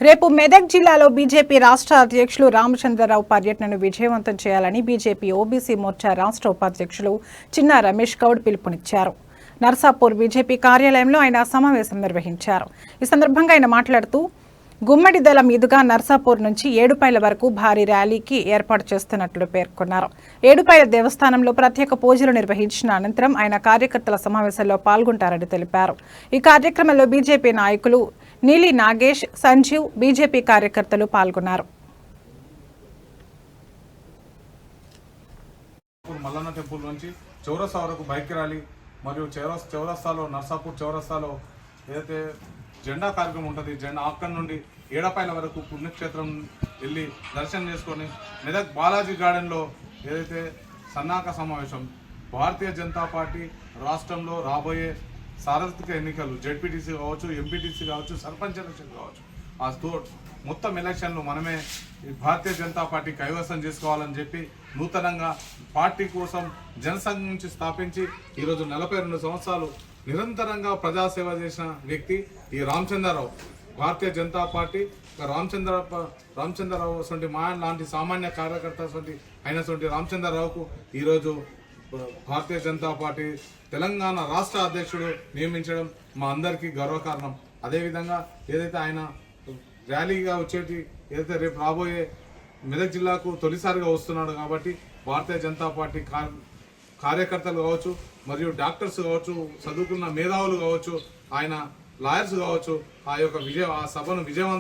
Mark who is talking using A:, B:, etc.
A: రేపు మెదక్ జిల్లాలో బీజేపీ రాష్ట్ర అధ్యక్షులు రామచంద్రరావు పర్యటనను విజయవంతం చేయాలని బీజేపీ ఓబీసీ మోర్చా రాష్ట్ర ఉపాధ్యక్షులు చిన్న రమేష్ గౌడ్ పిలుపునిచ్చారు. నర్సాపూర్ బీజేపీ కార్యాలయంలో ఆయన సమావేశం నిర్వహించారు. ఈ సందర్భంగా ఆయన మాట్లాడుతూ గుమ్మడిదల మీదుగా నర్సాపూర్ నుంచి ఏడుపాయల వరకు భారీ ర్యాలీకి ఏర్పాటు చేస్తున్నట్లు పేర్కొన్నారు. ఏడుపాయల దేవస్థానంలో ప్రత్యేక పూజలు నిర్వహించిన అనంతరం ఆయన కార్యకర్తల సమావేశంలో పాల్గొంటారని తెలిపారు. ఈ కార్యక్రమంలో బీజేపీ నాయకులు నీలి నాగేష్, సంజీవ్, బీజేపీ కార్యకర్తలు పాల్గొన్నారు.
B: మల్లన్న టెంపుల్ నుంచి చౌరస్తా వరకు బైక్ ర్యాలీ మరియు చౌరస్తాలో నర్సాపూర్ చౌరస్తాలో ఏదైతే జెండా కార్యక్రమం ఉంటుంది, జెండా అక్కడి నుండి ఏడపాయల వరకు పుణ్యక్షేత్రం వెళ్ళి దర్శనం చేసుకొని మెదక్ బాలాజీ గార్డెన్లో ఏదైతే సన్నాహక సమావేశం భారతీయ జనతా పార్టీ రాష్ట్రంలో రాబోయే సార్వత్రిక ఎన్నికలు జెడ్పీటీసీ కావచ్చు, ఎంపీటీసీ కావచ్చు, సర్పంచ్ ఎలక్షన్ కావచ్చు, ఆ మొత్తం ఎలక్షన్లు మనమే భారతీయ జనతా పార్టీ కైవసం చేసుకోవాలని చెప్పి నూతనంగా పార్టీ కోసం జనసంఘం నుంచి స్థాపించి ఈరోజు 42 సంవత్సరాలు నిరంతరంగా ప్రజాసేవ చేసిన వ్యక్తి ఈ రామచంద్రరావు. భారతీయ జనతా పార్టీ రామచంద్రరావు వంటి మా లాంటి సామాన్య కార్యకర్త అయినటువంటి రామచంద్రరావుకు ఈరోజు భారతీయ జనతా పార్టీ తెలంగాణ రాష్ట్ర అధ్యక్షుడు నియమించడం మా అందరికీ గర్వకారణం. అదేవిధంగా ఏదైతే ఆయన ర్యాలీగా వచ్చేటి ఏదైతే రేపు రాబోయే మెదక్ జిల్లాకు తొలిసారిగా వస్తున్నాడు కాబట్టి భారతీయ జనతా పార్టీ కార్యకర్తలు కావచ్చు, మరియు డాక్టర్స్ కావచ్చు, చదువుకున్న మేధావులు కావచ్చు, ఆయన లాయర్స్ కావచ్చు, ఆ సభను విజయవంతం